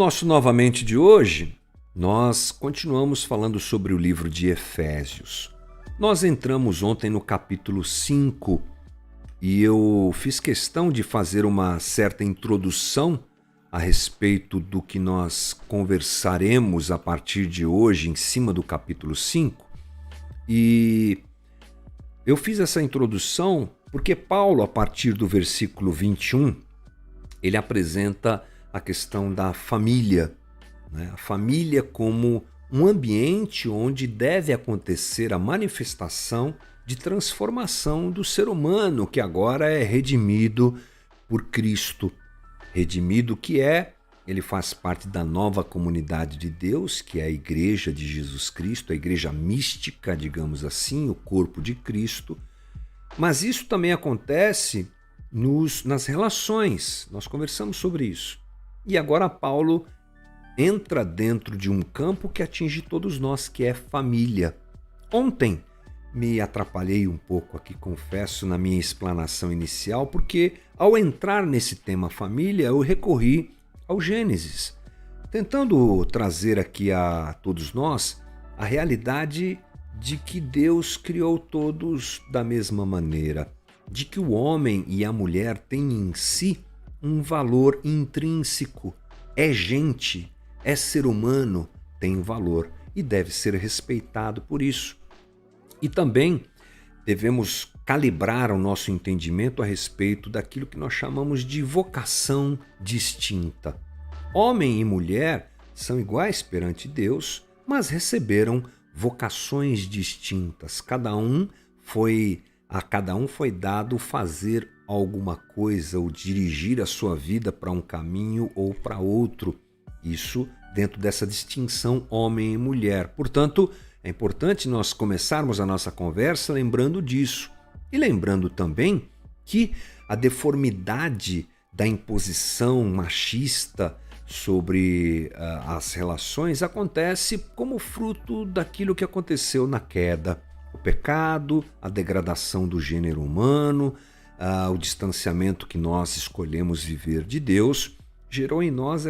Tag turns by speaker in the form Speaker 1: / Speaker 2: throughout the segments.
Speaker 1: nosso Novamente de hoje, nós continuamos falando sobre o livro de Efésios. Nós entramos ontem no capítulo 5 e eu fiz questão de fazer uma certa introdução a respeito do que nós conversaremos a partir de hoje em cima do capítulo 5. E eu fiz essa introdução porque Paulo, a partir do versículo 21, ele apresenta a questão da família, né? A família como um ambiente onde deve acontecer a manifestação de transformação do ser humano, que agora é redimido por Cristo. Redimido ele faz parte da nova comunidade de Deus, que é a Igreja de Jesus Cristo, a igreja mística, digamos assim, o corpo de Cristo. Mas isso também acontece nas relações, nós conversamos sobre isso. E agora Paulo entra dentro de um campo que atinge todos nós, que é família. Ontem me atrapalhei um pouco aqui, confesso, na minha explanação inicial, porque ao entrar nesse tema família, eu recorri ao Gênesis, tentando trazer aqui a todos nós a realidade de que Deus criou todos da mesma maneira, de que o homem e a mulher têm em si um valor intrínseco, é gente, é ser humano, tem valor e deve ser respeitado por isso. E também devemos calibrar o nosso entendimento a respeito daquilo que nós chamamos de vocação distinta. Homem e mulher são iguais perante Deus, mas receberam vocações distintas. A cada um foi dado fazer alguma coisa ou dirigir a sua vida para um caminho ou para outro. Isso dentro dessa distinção homem e mulher. Portanto, é importante nós começarmos a nossa conversa lembrando disso. E lembrando também que a deformidade da imposição machista sobre as relações acontece como fruto daquilo que aconteceu na queda. O pecado, a degradação do gênero humano, o distanciamento que nós escolhemos viver de Deus, gerou em nós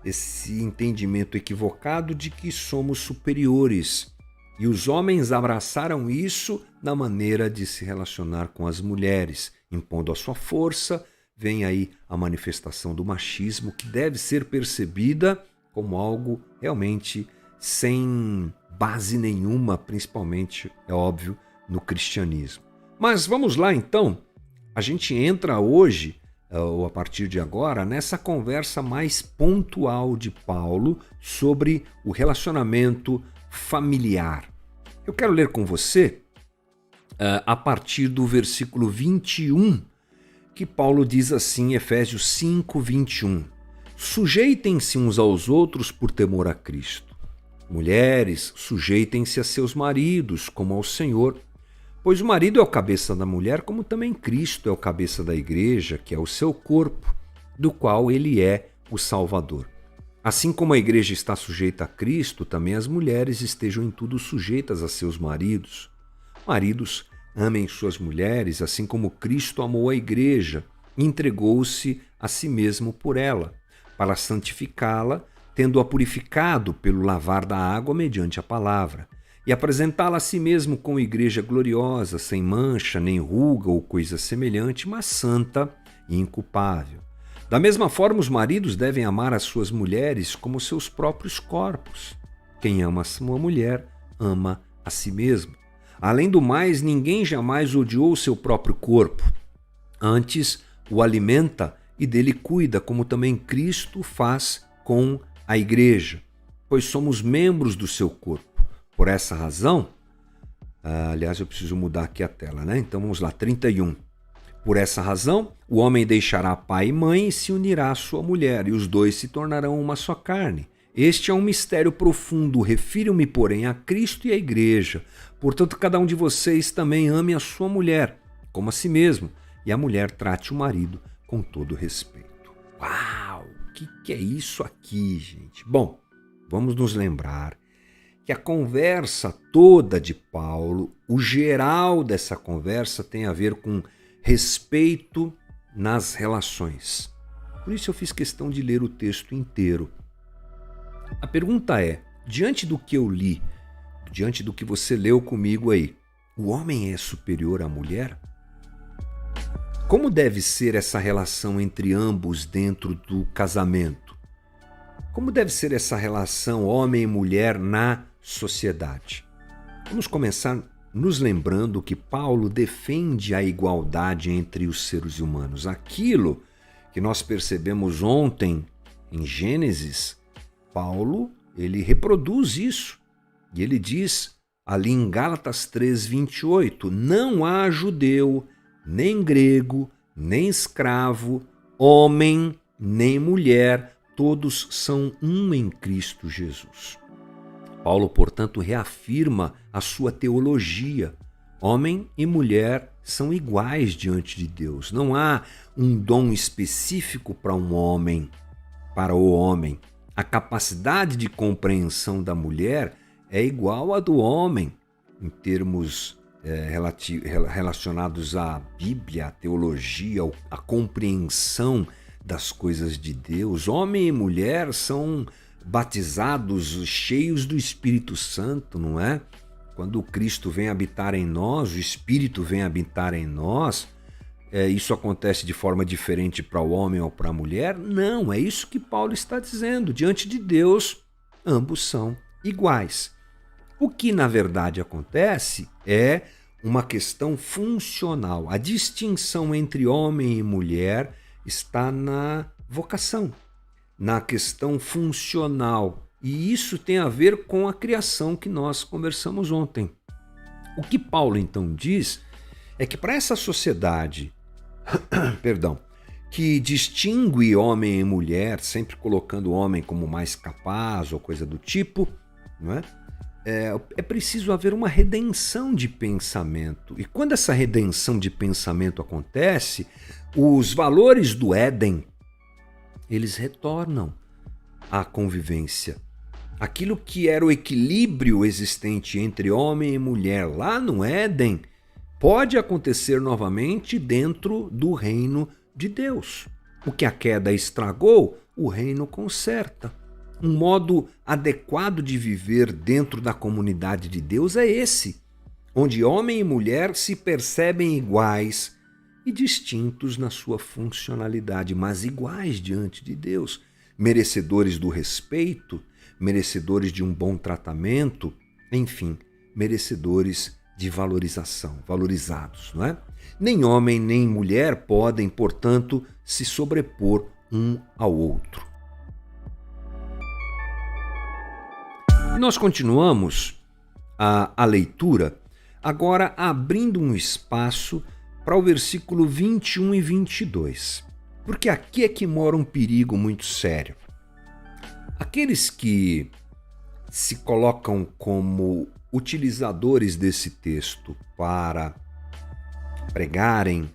Speaker 1: esse entendimento equivocado de que somos superiores. E os homens abraçaram isso na maneira de se relacionar com as mulheres, impondo a sua força. Vem aí a manifestação do machismo, que deve ser percebida como algo realmente sem base nenhuma, principalmente, é óbvio, no cristianismo. Mas vamos lá então, a gente entra hoje, ou a partir de agora, nessa conversa mais pontual de Paulo sobre o relacionamento familiar. Eu quero ler com você a partir do versículo 21, que Paulo diz assim, Efésios 5, 21. Sujeitem-se uns aos outros por temor a Cristo. Mulheres, sujeitem-se a seus maridos, como ao Senhor. Pois o marido é o cabeça da mulher, como também Cristo é o cabeça da igreja, que é o seu corpo, do qual ele é o Salvador. Assim como a igreja está sujeita a Cristo, também as mulheres estejam em tudo sujeitas a seus maridos. Maridos, amem suas mulheres, assim como Cristo amou a igreja e entregou-se a si mesmo por ela, para santificá-la, tendo-a purificado pelo lavar da água mediante a palavra, e apresentá-la a si mesmo como igreja gloriosa, sem mancha, nem ruga ou coisa semelhante, mas santa e inculpável. Da mesma forma, os maridos devem amar as suas mulheres como seus próprios corpos. Quem ama a sua mulher, ama a si mesmo. Além do mais, ninguém jamais odiou o seu próprio corpo. Antes, o alimenta e dele cuida, como também Cristo faz com a igreja, pois somos membros do seu corpo. Por essa razão, aliás, eu preciso mudar aqui a tela, né? Então vamos lá, 31. Por essa razão, o homem deixará pai e mãe e se unirá à sua mulher, e os dois se tornarão uma só carne. Este é um mistério profundo, refiro-me, porém, a Cristo e à igreja. Portanto, cada um de vocês também ame a sua mulher, como a si mesmo, e a mulher trate o marido com todo respeito. Uau! O que é isso aqui, gente? Bom, vamos nos lembrar que a conversa toda de Paulo, o geral dessa conversa tem a ver com respeito nas relações. Por isso eu fiz questão de ler o texto inteiro. A pergunta é, diante do que eu li, diante do que você leu comigo aí, o homem é superior à mulher? Como deve ser essa relação entre ambos dentro do casamento? Como deve ser essa relação homem e mulher na sociedade? Vamos começar nos lembrando que Paulo defende a igualdade entre os seres humanos. Aquilo que nós percebemos ontem em Gênesis, Paulo, ele reproduz isso. E ele diz ali em Gálatas 3:28, não há judeu, nem grego, nem escravo, homem, nem mulher, todos são um em Cristo Jesus. Paulo, portanto, reafirma a sua teologia. Homem e mulher são iguais diante de Deus. Não há um dom específico para um homem, para o homem. A capacidade de compreensão da mulher é igual à do homem, em termos relacionados à Bíblia, à teologia, à compreensão das coisas de Deus. Homem e mulher são batizados, cheios do Espírito Santo, não é? Quando Cristo vem habitar em nós, o Espírito vem habitar em nós, isso acontece de forma diferente para o homem ou para a mulher? Não, é isso que Paulo está dizendo. Diante de Deus, ambos são iguais. O que, na verdade, acontece é uma questão funcional. A distinção entre homem e mulher está na vocação, na questão funcional. E isso tem a ver com a criação que nós conversamos ontem. O que Paulo, então, diz é que para essa sociedade, que distingue homem e mulher, sempre colocando o homem como mais capaz ou coisa do tipo, não é? É preciso haver uma redenção de pensamento. E quando essa redenção de pensamento acontece, os valores do Éden, eles retornam à convivência. Aquilo que era o equilíbrio existente entre homem e mulher lá no Éden pode acontecer novamente dentro do reino de Deus. O que a queda estragou, o reino conserta. Um modo adequado de viver dentro da comunidade de Deus é esse, onde homem e mulher se percebem iguais e distintos na sua funcionalidade, mas iguais diante de Deus, merecedores do respeito, merecedores de um bom tratamento, enfim, merecedores de valorização, valorizados, não é? Nem homem nem mulher podem, portanto, se sobrepor um ao outro. Nós continuamos a leitura, agora abrindo um espaço para o versículo 21 e 22, porque aqui é que mora um perigo muito sério. Aqueles que se colocam como utilizadores desse texto para pregarem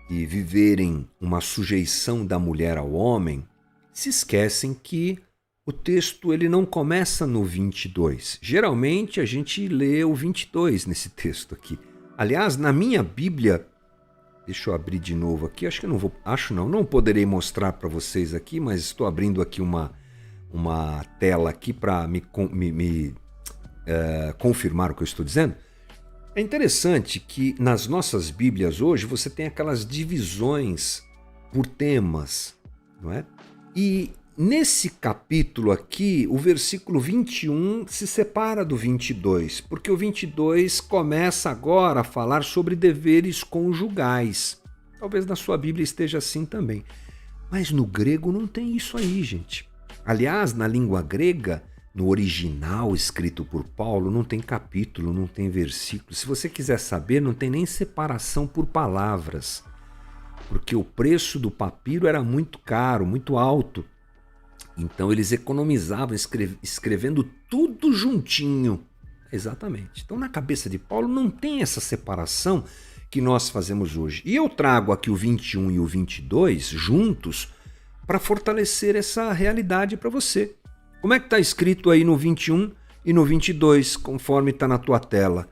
Speaker 1: e viverem uma sujeição da mulher ao homem, se esquecem que o texto ele não começa no 22. Geralmente a gente lê o 22 nesse texto aqui. Aliás, na minha Bíblia, deixa eu abrir de novo aqui, não poderei mostrar para vocês aqui, mas estou abrindo aqui uma tela aqui para me confirmar o que eu estou dizendo. É interessante que nas nossas Bíblias hoje você tem aquelas divisões por temas, não é? E nesse capítulo aqui, o versículo 21 se separa do 22, porque o 22 começa agora a falar sobre deveres conjugais. Talvez na sua Bíblia esteja assim também. Mas no grego não tem isso aí, gente. Aliás, na língua grega, no original escrito por Paulo, não tem capítulo, não tem versículo. Se você quiser saber, não tem nem separação por palavras, porque o preço do papiro era muito caro, muito alto. Então eles economizavam escrevendo tudo juntinho. Exatamente. Então na cabeça de Paulo não tem essa separação que nós fazemos hoje. E eu trago aqui o 21 e o 22 juntos para fortalecer essa realidade para você. Como é que está escrito aí no 21 e no 22, conforme está na tua tela?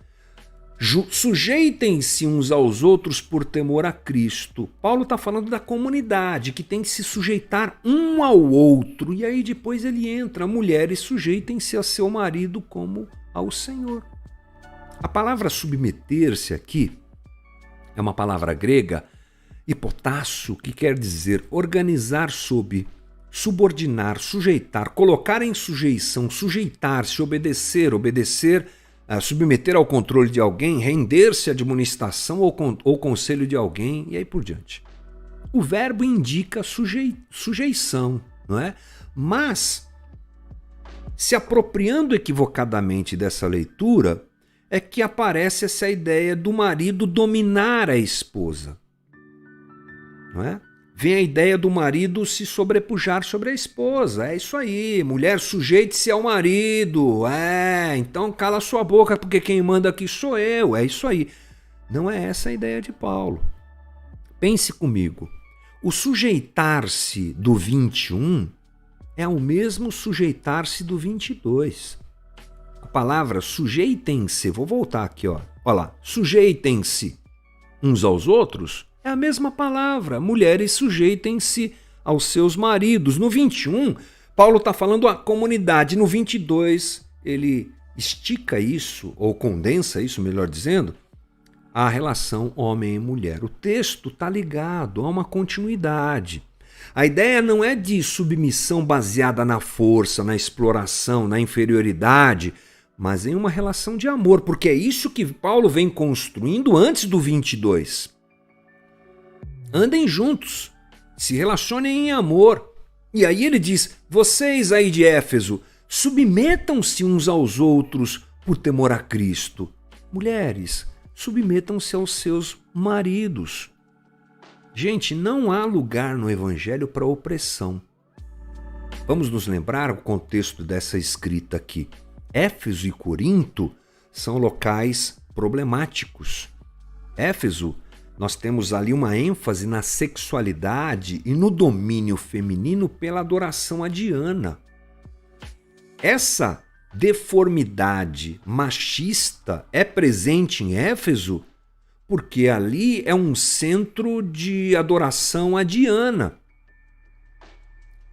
Speaker 1: Sujeitem-se uns aos outros por temor a Cristo. Paulo está falando da comunidade que tem que se sujeitar um ao outro. E aí depois ele entra, mulheres, sujeitem-se a seu marido como ao Senhor. A palavra submeter-se aqui é uma palavra grega, hipotasso, que quer dizer organizar sob, subordinar, sujeitar, colocar em sujeição, sujeitar-se, obedecer, submeter ao controle de alguém, render-se à admoestação ou conselho de alguém, e aí por diante. O verbo indica sujeição, não é? Mas, se apropriando equivocadamente dessa leitura, é que aparece essa ideia do marido dominar a esposa, não é? Vem a ideia do marido se sobrepujar sobre a esposa. É isso aí, mulher, sujeite-se ao marido. Então cala sua boca, porque quem manda aqui sou eu. É isso aí. Não é essa a ideia de Paulo. Pense comigo. O sujeitar-se do 21 é o mesmo sujeitar-se do 22. A palavra sujeitem-se, vou voltar aqui, ó. Olha lá, sujeitem-se uns aos outros. É a mesma palavra. Mulheres, sujeitem-se aos seus maridos. No 21, Paulo está falando a comunidade. No 22, ele estica isso, ou condensa isso, melhor dizendo, à relação homem e mulher. O texto está ligado a uma continuidade. A ideia não é de submissão baseada na força, na exploração, na inferioridade, mas em uma relação de amor, porque é isso que Paulo vem construindo antes do 22. Andem juntos, se relacionem em amor. E aí ele diz, vocês aí de Éfeso, submetam-se uns aos outros por temor a Cristo. Mulheres, submetam-se aos seus maridos. Gente, não há lugar no Evangelho para opressão. Vamos nos lembrar o contexto dessa escrita aqui. Éfeso e Corinto são locais problemáticos. Éfeso, nós temos ali uma ênfase na sexualidade e no domínio feminino pela adoração a Diana. Essa deformidade machista é presente em Éfeso porque ali é um centro de adoração a Diana.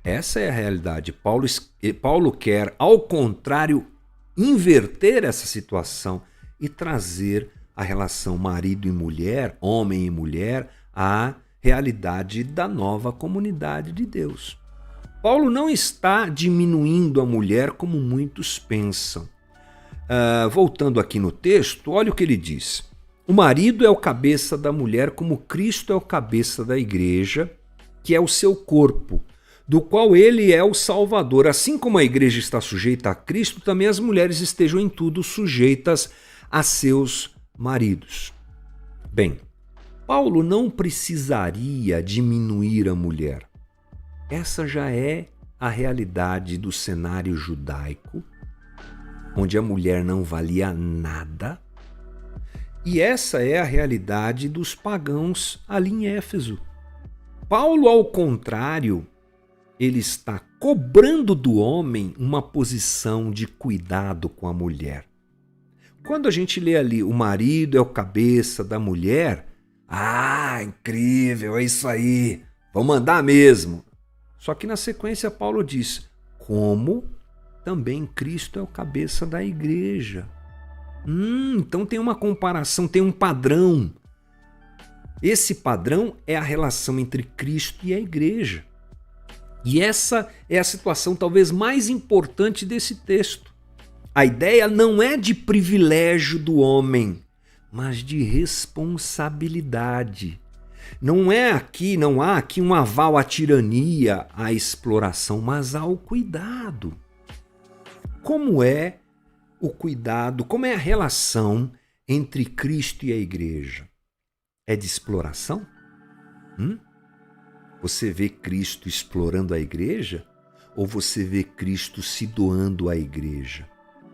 Speaker 1: Essa é a realidade. Paulo quer, ao contrário, inverter essa situação e trazer a relação marido e mulher, homem e mulher, à realidade da nova comunidade de Deus. Paulo não está diminuindo a mulher como muitos pensam. Voltando aqui no texto, olha o que ele diz. O marido é o cabeça da mulher como Cristo é o cabeça da igreja, que é o seu corpo, do qual ele é o Salvador. Assim como a igreja está sujeita a Cristo, também as mulheres estejam em tudo sujeitas a seus maridos. Bem, Paulo não precisaria diminuir a mulher. Essa já é a realidade do cenário judaico, onde a mulher não valia nada. E essa é a realidade dos pagãos ali em Éfeso. Paulo, ao contrário, ele está cobrando do homem uma posição de cuidado com a mulher. Quando a gente lê ali, o marido é o cabeça da mulher, incrível, é isso aí, vão mandar mesmo. Só que na sequência Paulo diz, como também Cristo é o cabeça da igreja. Então tem uma comparação, tem um padrão. Esse padrão é a relação entre Cristo e a igreja. E essa é a situação talvez mais importante desse texto. A ideia não é de privilégio do homem, mas de responsabilidade. Não há aqui um aval à tirania, à exploração, mas ao cuidado. Como é o cuidado, como é a relação entre Cristo e a igreja? É de exploração? Você vê Cristo explorando a igreja? Ou você vê Cristo se doando à igreja?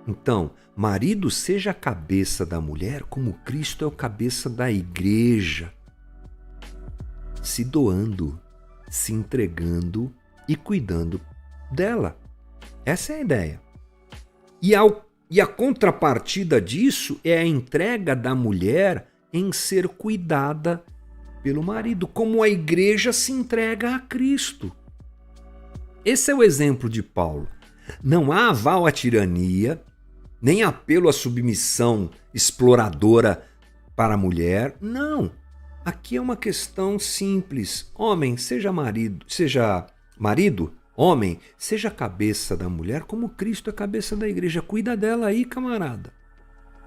Speaker 1: Então, marido, seja a cabeça da mulher como Cristo é o cabeça da igreja. Se doando, se entregando e cuidando dela. Essa é a ideia. E ao E a contrapartida disso é a entrega da mulher em ser cuidada pelo marido, como a igreja se entrega a Cristo. Esse é o exemplo de Paulo. Não há aval à tirania, nem apelo à submissão exploradora para a mulher. Não. Aqui é uma questão simples. Homem, seja marido, homem, seja a cabeça da mulher, como Cristo é a cabeça da igreja. Cuida dela aí, camarada.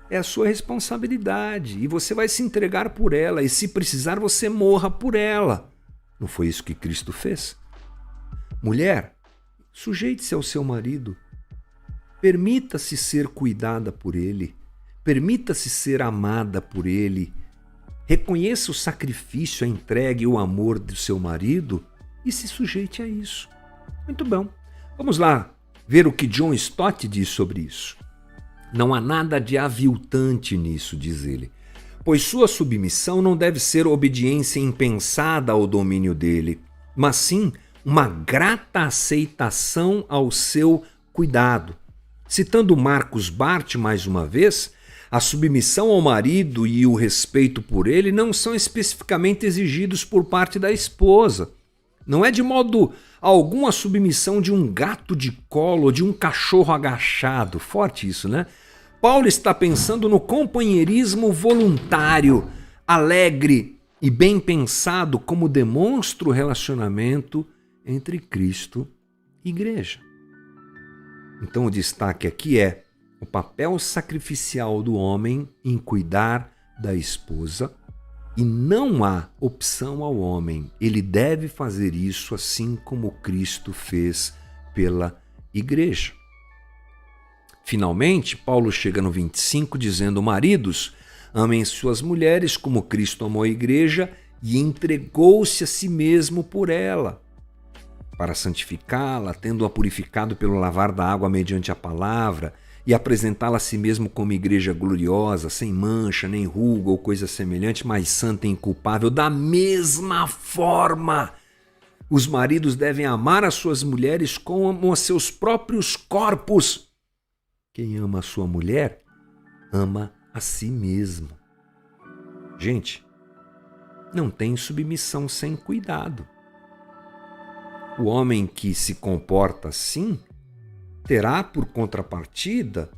Speaker 1: É a sua responsabilidade e você vai se entregar por ela e, se precisar, você morra por ela. Não foi isso que Cristo fez? Mulher, sujeite-se ao seu marido. Permita-se ser cuidada por ele. Permita-se ser amada por ele. Reconheça o sacrifício, a entrega e o amor do seu marido e se sujeite a isso. Muito bom. Vamos lá ver o que John Stott diz sobre isso. Não há nada de aviltante nisso, diz ele, pois sua submissão não deve ser obediência impensada ao domínio dele, mas sim uma grata aceitação ao seu cuidado. Citando Marcos Barth mais uma vez, a submissão ao marido e o respeito por ele não são especificamente exigidos por parte da esposa. Não é de modo algum a submissão de um gato de colo ou de um cachorro agachado. Forte isso, né? Paulo está pensando no companheirismo voluntário, alegre e bem pensado, como demonstra o relacionamento entre Cristo e igreja. Então o destaque aqui é o papel sacrificial do homem em cuidar da esposa, e não há opção ao homem. Ele deve fazer isso assim como Cristo fez pela igreja. Finalmente, Paulo chega no 25 dizendo: maridos, amem suas mulheres como Cristo amou a igreja e entregou-se a si mesmo por ela, para santificá-la, tendo-a purificado pelo lavar da água mediante a palavra, e apresentá-la a si mesmo como igreja gloriosa, sem mancha, nem ruga ou coisa semelhante, mas santa e inculpável. Da mesma forma, os maridos devem amar as suas mulheres como a seus próprios corpos. Quem ama a sua mulher, ama a si mesmo. Gente, não tem submissão sem cuidado. O homem que se comporta assim terá por contrapartida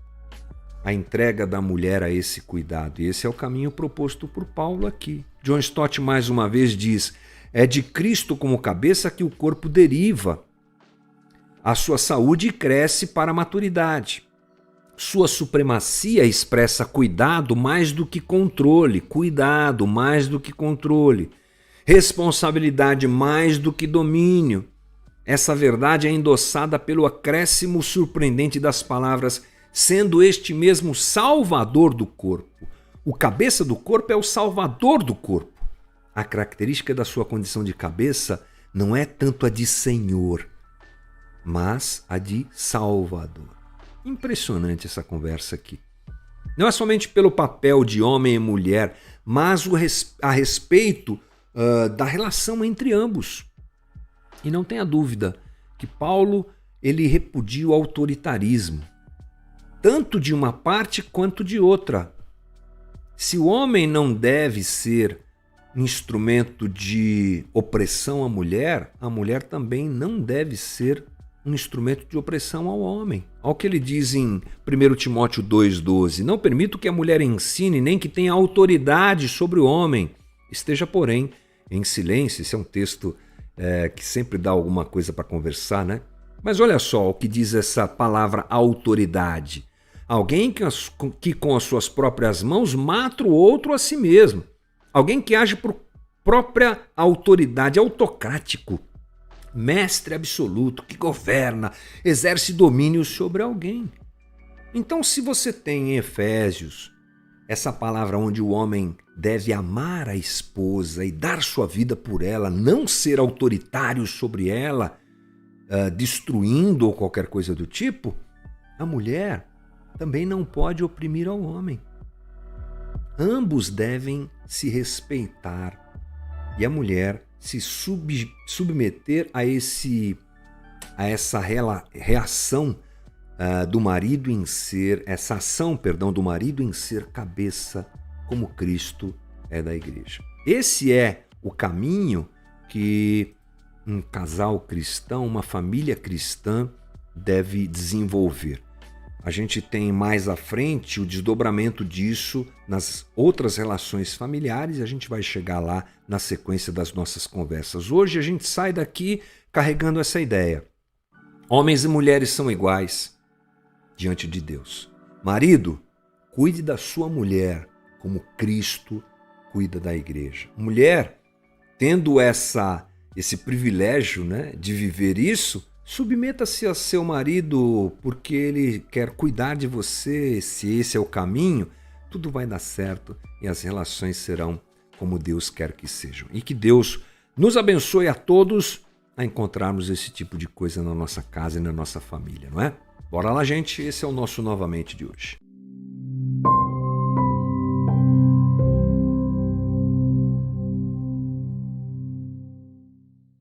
Speaker 1: a entrega da mulher a esse cuidado. E esse é o caminho proposto por Paulo aqui. John Stott mais uma vez diz: é de Cristo como cabeça que o corpo deriva. A sua saúde cresce para a maturidade. Sua supremacia expressa cuidado mais do que controle, cuidado mais do que controle, responsabilidade mais do que domínio. Essa verdade é endossada pelo acréscimo surpreendente das palavras, sendo este mesmo salvador do corpo. O cabeça do corpo é o salvador do corpo. A característica da sua condição de cabeça não é tanto a de Senhor, mas a de Salvador. Impressionante essa conversa aqui. Não é somente pelo papel de homem e mulher, mas a respeito da relação entre ambos. E não tenha dúvida que Paulo ele repudia o autoritarismo, tanto de uma parte quanto de outra. Se o homem não deve ser instrumento de opressão à mulher, a mulher também não deve ser um instrumento de opressão ao homem. Olha o que ele diz em 1 Timóteo 2,12: não permito que a mulher ensine, nem que tenha autoridade sobre o homem. Esteja, porém, em silêncio. Esse é um texto que sempre dá alguma coisa para conversar, né? Mas olha só o que diz essa palavra autoridade. Alguém que com as suas próprias mãos mata o outro a si mesmo. Alguém que age por própria autoridade, autocrático, mestre absoluto, que governa, exerce domínio sobre alguém. Então, se você tem em Efésios essa palavra onde o homem deve amar a esposa e dar sua vida por ela, não ser autoritário sobre ela, destruindo ou qualquer coisa do tipo, a mulher também não pode oprimir ao homem. Ambos devem se respeitar e a mulher se submeter a essa reação do marido em ser, essa ação, perdão, do marido em ser cabeça como Cristo é da igreja. Esse é o caminho que um casal cristão, uma família cristã deve desenvolver. A gente tem mais à frente o desdobramento disso nas outras relações familiares e a gente vai chegar lá na sequência das nossas conversas. Hoje a gente sai daqui carregando essa ideia. Homens e mulheres são iguais diante de Deus. Marido, cuide da sua mulher como Cristo cuida da igreja. Mulher, tendo esse privilégio, né, de viver isso, submeta-se a seu marido porque ele quer cuidar de você. Se esse é o caminho, tudo vai dar certo e as relações serão como Deus quer que sejam. E que Deus nos abençoe a todos a encontrarmos esse tipo de coisa na nossa casa e na nossa família, não é? Bora lá, gente, esse é o nosso Novamente de hoje.